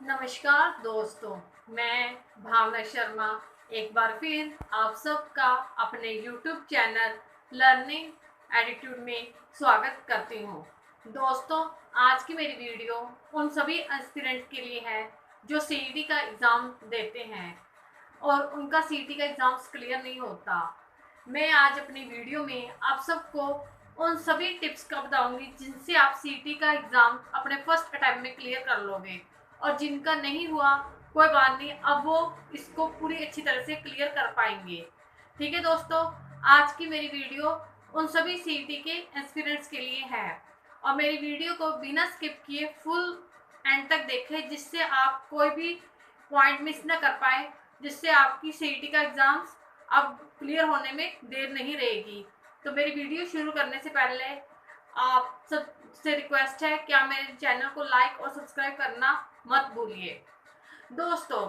नमस्कार दोस्तों, मैं भावना शर्मा एक बार फिर आप सबका अपने YouTube चैनल लर्निंग एटीट्यूड में स्वागत करती हूँ। दोस्तों, आज की मेरी वीडियो उन सभी एस्पिरेंट के लिए है जो सीईटी का एग्ज़ाम देते हैं और उनका सीईटी का एग्ज़ाम्स क्लियर नहीं होता। मैं आज अपनी वीडियो में आप सबको उन सभी टिप्स का बताऊंगी जिनसे आप सीईटी का एग्ज़ाम अपने फर्स्ट अटेम्प्ट में क्लियर कर लोगे, और जिनका नहीं हुआ कोई बात नहीं, अब वो इसको पूरी अच्छी तरह से क्लियर कर पाएंगे। ठीक है दोस्तों, आज की मेरी वीडियो उन सभी सीईटी के एस्पिरेंट्स के लिए है, और मेरी वीडियो को बिना स्किप किए फुल एंड तक देखें जिससे आप कोई भी पॉइंट मिस ना कर पाए, जिससे आपकी सीईटी का एग्ज़ाम्स अब क्लियर होने में देर नहीं रहेगी। तो मेरी वीडियो शुरू करने से पहले आप सबसे रिक्वेस्ट है कि आप मेरे चैनल को लाइक और सब्सक्राइब करना मत भूलिए। दोस्तों,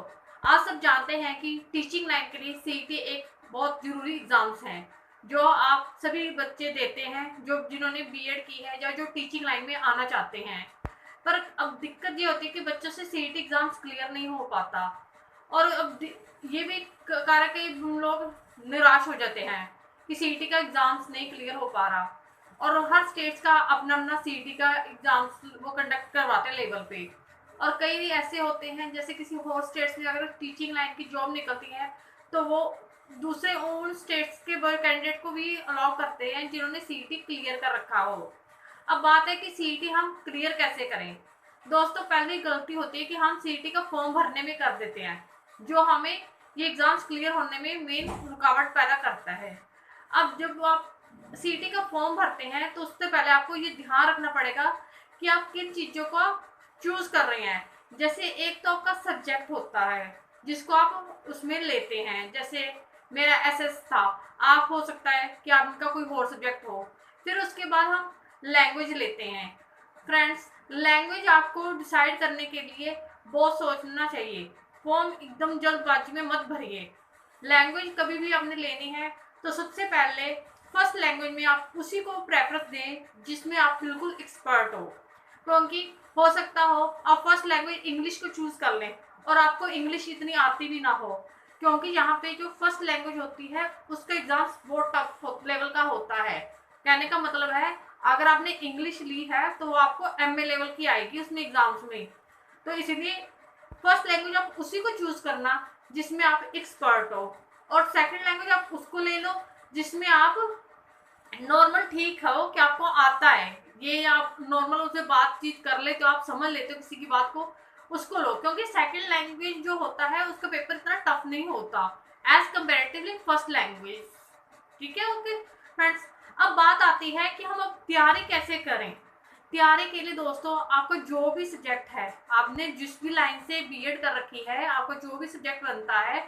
आप सब जानते हैं कि टीचिंग लाइन के लिए सीईटी एक बहुत ज़रूरी एग्ज़ाम्स हैं जो आप सभी बच्चे देते हैं, जो जिन्होंने बीएड की है या जो टीचिंग लाइन में आना चाहते हैं। पर अब दिक्कत ये होती है कि बच्चों से सीईटी एग्ज़ाम्स क्लियर नहीं हो पाता, और अब ये भी कारण कि लोग निराश हो जाते हैं कि सीईटी का एग्ज़ाम्स नहीं क्लियर हो पा रहा, और हर स्टेट्स का अपना अपना सीईटी का एग्ज़ाम्स वो कंडक्ट करवाते हैं लेवल पे। और कई ऐसे होते हैं जैसे किसी और स्टेट्स में अगर टीचिंग लाइन की जॉब निकलती है तो वो दूसरे उन स्टेट्स के कैंडिडेट को भी अलाउ करते हैं जिन्होंने सीईटी क्लियर कर रखा हो। अब बात है कि सीईटी हम क्लियर कैसे करें। दोस्तों, पहली गलती होती है कि हम सीईटी का फॉर्म भरने में कर देते हैं, जो हमें ये एग्ज़ाम्स क्लियर होने में मेन रुकावट पैदा करता है। अब जब आप सीईटी का फॉर्म भरते हैं तो उससे पहले आपको ये ध्यान रखना पड़ेगा कि आप किन चीज़ों को चूज़ कर रहे हैं। जैसे एक तो आपका सब्जेक्ट होता है जिसको आप उसमें लेते हैं, जैसे मेरा एसएस था, आप हो सकता है कि आपका कोई और सब्जेक्ट हो। फिर उसके बाद हम लैंग्वेज लेते हैं। फ्रेंड्स, लैंग्वेज आपको डिसाइड करने के लिए बहुत सोचना चाहिए। फॉर्म एकदम जल्दबाजी में मत भरिए। लैंग्वेज कभी भी आपने लेनी है तो सबसे पहले फर्स्ट लैंग्वेज में आप उसी को प्रेफरेंस दें जिसमें आप बिल्कुल एक्सपर्ट हो, क्योंकि हो सकता हो आप फर्स्ट लैंग्वेज इंग्लिश को चूज़ कर लें और आपको इंग्लिश इतनी आती भी ना हो, क्योंकि यहाँ पे जो फर्स्ट लैंग्वेज होती है उसका एग्जाम्स बहुत टफ लेवल का होता है। कहने का मतलब है, अगर आपने इंग्लिश ली है तो वो आपको एमए लेवल की आएगी उसमें एग्जाम्स में। तो इसीलिए फर्स्ट लैंग्वेज आप उसी को चूज़ करना जिसमें आप एक्सपर्ट हो, और सेकंड लैंग्वेज आप उसको ले लो जिसमें आप नॉर्मल ठीक हो कि आपको आता है, ये आप नॉर्मल उससे बातचीत कर ले तो आप समझ लेते हो किसी की बात को, उसको लो। क्योंकि सेकंड लैंग्वेज जो होता है उसका पेपर इतना टफ नहीं होता एज कंपेरेटिवली फर्स्ट लैंग्वेज। ठीक है, ओके फ्रेंड्स। अब बात आती है कि हम अब तैयारी कैसे करें। तैयारी के लिए दोस्तों, आपको जो भी सब्जेक्ट है, आपने जिस भी लाइन से बीएड कर रखी है, आपको जो भी सब्जेक्ट बनता है,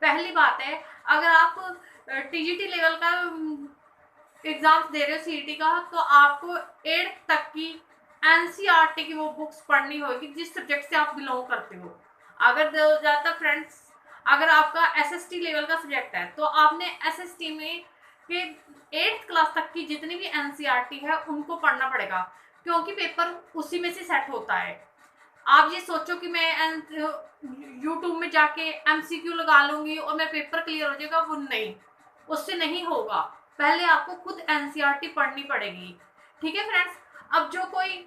पहली बात है, अगर आप टीजीटी लेवल का एग्जाम्स दे रहे हो सीईटी का, तो आपको 8th तक की एनसीईआरटी की वो बुक्स पढ़नी होगी जिस सब्जेक्ट से आप बिलोंग करते हो। अगर ज़्यादातर फ्रेंड्स, अगर आपका एसएसटी लेवल का सब्जेक्ट है तो आपने एसएसटी में के 8th क्लास तक की जितनी भी एनसीईआरटी है उनको पढ़ना पड़ेगा, क्योंकि पेपर उसी में से सेट होता है। आप ये सोचो कि मैं यूट्यूब में जाके एमसीक्यू लगा लूंगी और मेरा पेपर क्लियर हो जाएगा, वो नहीं, उससे नहीं होगा। पहले आपको खुद एनसीईआरटी पढ़नी पड़ेगी। ठीक है फ्रेंड्स। अब जो कोई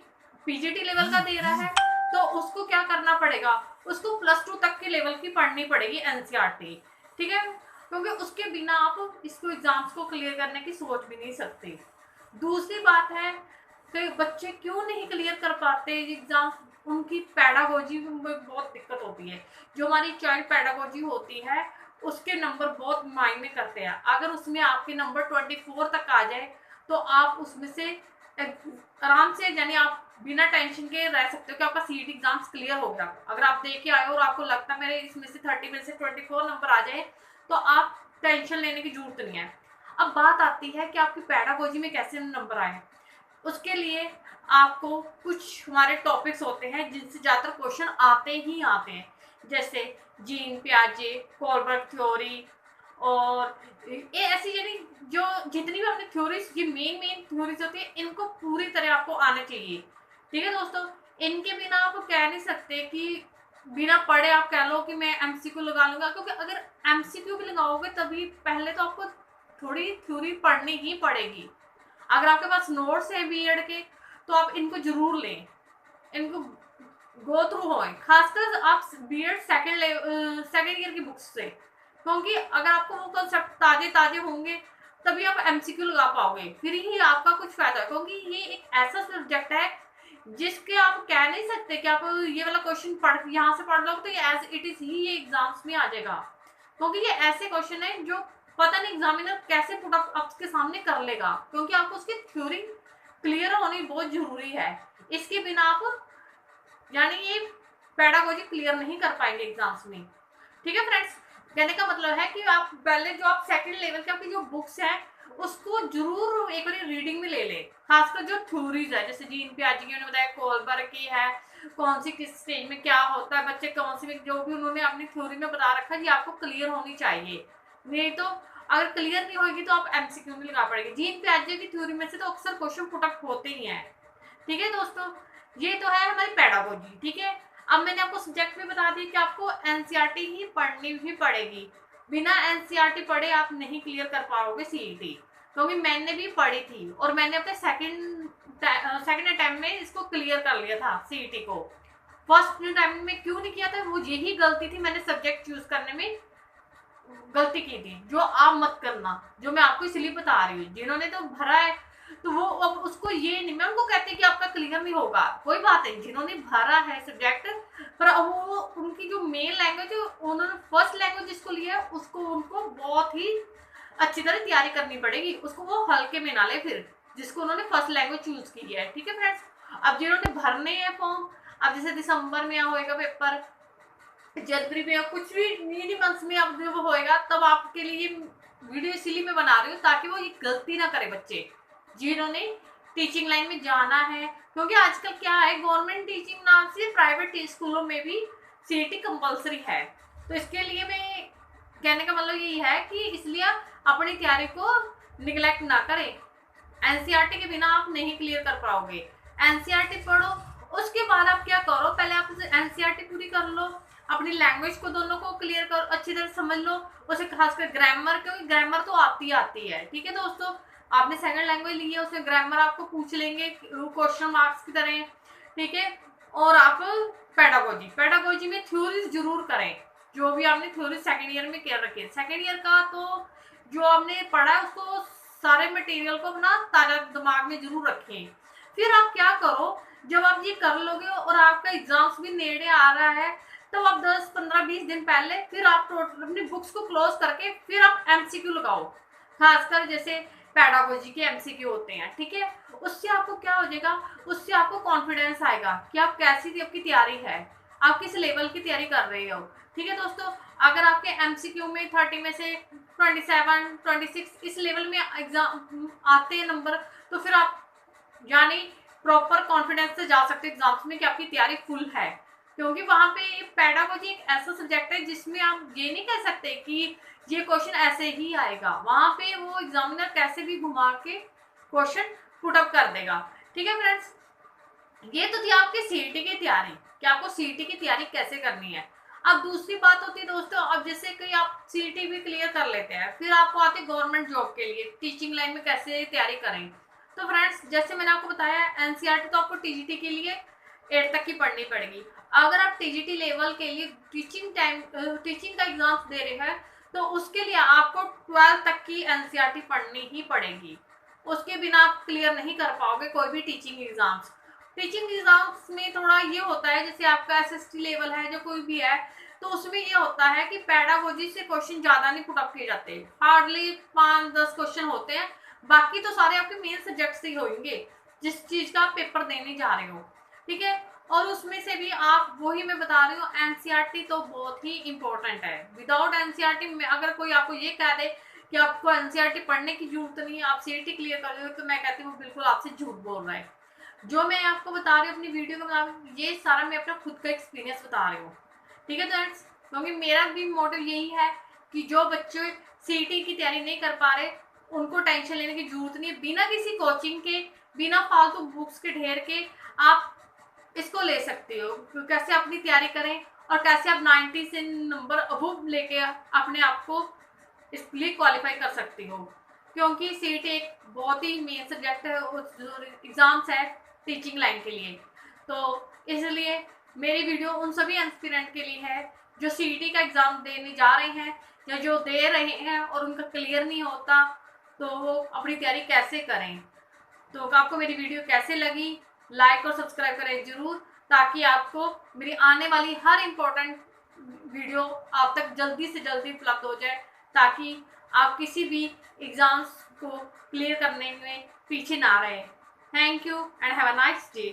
पीजीटी लेवल का दे रहा है तो उसको क्या करना पड़ेगा, उसको +2 तक के लेवल की पढ़नी पड़ेगी एनसीईआरटी। ठीक है, क्योंकि उसके बिना आप इसको एग्जाम्स को क्लियर करने की सोच भी नहीं सकते। दूसरी बात है कि बच्चे क्यों नहीं क्लियर कर पाते एग्जाम, उनकी पैडागोजी में बहुत दिक्कत होती है। जो हमारी चाइल्ड पैडागोजी होती है उसके नंबर बहुत मायने करते हैं। अगर उसमें आपके नंबर 24 तक आ जाए तो आप उसमें से आराम से, यानी आप बिना टेंशन के रह सकते हो कि आपका सीईटी एग्जाम्स क्लियर हो गया। अगर आप दे के आए और आपको लगता है मेरे इसमें से 30 में से 24 नंबर आ जाए तो आप टेंशन लेने की जरूरत नहीं है। अब बात आती है कि आपकी पैडागोजी में कैसे नंबर आए। उसके लिए आपको कुछ हमारे टॉपिक्स होते हैं जिनसे ज़्यादातर क्वेश्चन आते ही आते हैं, जैसे जीन पियाजे, कोलबर्ग थ्योरी, और ये ऐसी, यानी जो जितनी भी आपने थ्योरीज, ये मेन थ्योरीज होती है, इनको पूरी तरह आपको आना चाहिए। ठीक है दोस्तों, इनके बिना आप कह नहीं सकते कि बिना पढ़े आप कह लो कि मैं एमसीक्यू लगा लूंगा, क्योंकि अगर एमसीक्यू भी लगाओगे तभी पहले तो आपको थोड़ी थ्योरी पढ़नी ही पड़ेगी। अगर आपके पास नोट्स है बीएड के तो आप इनको जरूर लें, इनको गो थ्रू होए, खासकर आप बीएड सेकेंड ईयर की बुक्स से, क्योंकि अगर आपको वो कंसेप्ट ताजे ताजे होंगे तभी आप एमसीक्यू लगा पाओगे, फिर ही आपका कुछ फायदा है। क्योंकि ये एक ऐसा सब्जेक्ट है जिसके आप कह नहीं सकते कि आप ये वाला क्वेश्चन पढ़ यहाँ से पढ़ लो तो ये एज इट इज ही ये एग्जाम्स में आ जाएगा, क्योंकि ये ऐसे क्वेश्चन है जो पता नहीं एग्जामिनर कैसे पुट अप आपके सामने कर लेगा, क्योंकि आपको उसकी थ्योरी क्लियर होनी बहुत जरूरी है। इसके बिना आप यानी ये पेडागोजी क्लियर नहीं कर पाएंगे एग्जाम्स में। ठीक है फ्रेंड्स, कहने का मतलब है कि आप पहले जो आप सेकंड लेवल की आपकी जो बुक्स है उसको जरूर एक बार रीडिंग में ले ले, खासकर जो थ्योरीज है, जैसे जीन पियाजे की उन्होंने बताया, कोलबर्ग की है, कौन सी किस स्टेज में क्या होता है, बच्चे कौन सी जो भी उन्होंने अपनी थ्योरी में बता रखा है ये आपको क्लियर होनी चाहिए। नहीं तो अगर क्लियर नहीं होगी तो आप एमसीक्यू में लगा पड़ेगी। जीन पियाजे की थ्योरी में से तो अक्सर क्वेश्चन पुटअप होते ही हैं। ठीक है दोस्तों, ये तो है हमारी पेडागोजी। ठीक है, अब मैंने आपको सब्जेक्ट में बता दिया कि आपको एनसीईआरटी ही पढ़नी भी पड़ेगी, बिना एनसीईआरटी पढ़े आप नहीं क्लियर कर पाओगे सीईटी, क्योंकि मैंने भी पढ़ी थी और मैंने अपने सेकंड अटेम्प्ट में इसको क्लियर कर लिया था सीईटी को। फर्स्ट अटेम्प्ट में क्यों नहीं किया था, वो यही गलती थी, मैंने सब्जेक्ट चूज करने में गलती की थी, जो आप मत करना, जो मैं आपको इसलिए बता रही हूँ। जिन्होंने तो भरा है तो वो अब उसको ये नहीं, मैं उनको कहती कि आपका क्लियर नहीं होगा, कोई बात नहीं, जिन्होंने भरा है सब्जेक्ट पर अब वो उनकी जो मेन लैंग्वेज है, उन्होंने फर्स्ट लैंग्वेज जिसको लिया है उसको उनको बहुत ही अच्छी तरह तैयारी करनी पड़ेगी, उसको वो हल्के में ना ले फिर, जिसको उन्होंने फर्स्ट लैंग्वेज चूज की है। ठीक है फ्रेंड्स, अब जिन्होंने भरने हैं फॉर्म, अब जैसे दिसंबर में होएगा पेपर, जनवरी में कुछ भी इन्हीं मंथ्स में अब जब होएगा, तब आपके लिए वीडियो इसीलिए मैं बना रही हूँ ताकि वो ये गलती ना करे बच्चे जिन्होंने टीचिंग लाइन में जाना है। क्योंकि आजकल क्या है, गवर्नमेंट टीचिंग नाम से प्राइवेट स्कूलों में भी सीईटी कंपलसरी है, तो इसके लिए मैं कहने का मतलब यही है कि इसलिए अपनी तैयारी को निगलेक्ट ना करें। एनसीईआरटी के बिना आप नहीं क्लियर कर पाओगे। एनसीईआरटी पढ़ो, उसके बाद आप क्या करो, पहले आप एनसीईआरटी पूरी कर लो, अपनी लैंग्वेज को दोनों को क्लियर करो, अच्छी तरह समझ लो उसे, खासकर ग्रामर, क्योंकि ग्रामर तो आती आती है। ठीक है दोस्तों, आपने सेकंड लैंग्वेज ली है उसमें ग्रामर आपको पूछ लेंगे क्वेश्चन मार्क्स की तरह। ठीक है, और आप पेडागोजी में थ्योरीज जरूर करें, जो भी आपने थ्योरी सेकंड ईयर में कर रखी है। सेकंड ईयर का तो जो आपने पढ़ा है उसको सारे मटेरियल को अपना ताजा दिमाग में जरूर रखें। फिर आप क्या करो, जब आप ये कर लोगे और आपका एग्जाम्स भी नेड़े आ रहा है, तो आप 10 15 20 दिन पहले फिर आप अपनी बुक्स को क्लोज करके फिर आप एमसीक्यू लगाओ, खासकर जैसे पेडागोजी के एमसीक्यू होते हैं। ठीक है, उससे आपको क्या हो जाएगा, उससे आपको कॉन्फिडेंस आएगा कि आप कैसी आपकी तैयारी है, आप किस लेवल की तैयारी कर रहे हो। ठीक है दोस्तों, अगर आपके एमसीक्यू में 30 में से 27 26 इस लेवल में एग्जाम आते हैं नंबर, तो फिर आप यानी प्रॉपर कॉन्फिडेंस से जा सकते एग्जाम्स में कि आपकी तैयारी फुल है। क्योंकि वहां पे पेडागोजी एक ऐसा सब्जेक्ट है जिसमें आप ये नहीं कह सकते कि ये क्वेश्चन ऐसे ही आएगा, वहां पे वो एग्जामिनर कैसे भी घुमा के क्वेश्चन पुट अप कर देगा। ठीक है फ्रेंड्स, ये तो थी आपकी सीईटी की तैयारी कि आपको सीईटी की तैयारी कैसे करनी है। अब दूसरी बात होती है दोस्तों, अब जैसे कि आप सीईटी भी क्लियर कर लेते हैं, फिर आपको आती है गवर्नमेंट जॉब के लिए टीचिंग लाइन में कैसे तैयारी करें। तो फ्रेंड्स, जैसे मैंने आपको बताया एनसीईआरटी तो आपको टीजीटी के लिए 8 तक की पढ़नी पड़ेगी। अगर आप टीजीटी लेवल के लिए टीचिंग का एग्जाम दे रहे हैं तो उसके लिए आपको 12 तक की एनसीईआरटी पढ़नी ही पड़ेगी, उसके बिना आप क्लियर नहीं कर पाओगे कोई भी टीचिंग एग्जाम्स। टीचिंग एग्जाम्स में थोड़ा ये होता है, जैसे आपका एसएसटी लेवल है जो कोई भी है, तो उसमें ये होता है कि पेडागोजी से क्वेश्चन ज्यादा नहीं पुट अप किए जाते, हार्डली 5-10 क्वेश्चन होते हैं, बाकी तो सारे आपके मेन सब्जेक्ट से ही होंगे जिस चीज का आप पेपर देने जा रहे हो। ठीक है, और उसमें से भी आप वही मैं बता रही हूँ, एनसीईआरटी तो बहुत ही इंपॉर्टेंट है। विदाउट एनसीईआरटी में अगर कोई आपको ये कह दे कि आपको एनसीईआरटी पढ़ने की जरूरत नहीं है, आप सीईटी क्लियर कर रहे हो, तो मैं कहती हूँ बिल्कुल आपसे झूठ बोल रहा है। जो मैं आपको बता रही हूँ अपनी वीडियो में बता रही हूँ, ये सारा मैं अपना खुद का एक्सपीरियंस बता रही हूँ। ठीक है फ्रेंड्स, क्योंकि मेरा भी मोटिव यही है कि जो बच्चे सीईटी की तैयारी नहीं कर पा रहे उनको टेंशन लेने की जरूरत नहीं है। बिना किसी कोचिंग के, बिना फालतू बुक्स के ढेर के आप इसको ले सकते हो। कैसे अपनी तैयारी करें और कैसे आप 90 से नंबर अबव लेके अपने आप को इसके लिए क्वालिफाई कर सकती हो, क्योंकि सीईटी एक बहुत ही मेन सब्जेक्ट है, जो एग्ज़ाम्स है टीचिंग लाइन के लिए। तो इसलिए मेरी वीडियो उन सभी एस्पिरेंट के लिए है जो सीईटी का एग्ज़ाम देने जा रहे हैं या जो दे रहे हैं और उनका क्लियर नहीं होता, तो वो अपनी तैयारी कैसे करें। तो आपको मेरी वीडियो कैसे लगी, लाइक और सब्सक्राइब करें ज़रूर, ताकि आपको मेरी आने वाली हर इम्पोर्टेंट वीडियो आप तक जल्दी से जल्दी उपलब्ध हो जाए, ताकि आप किसी भी एग्ज़ाम्स को क्लियर करने में पीछे ना रहे। Thank you and have a nice day.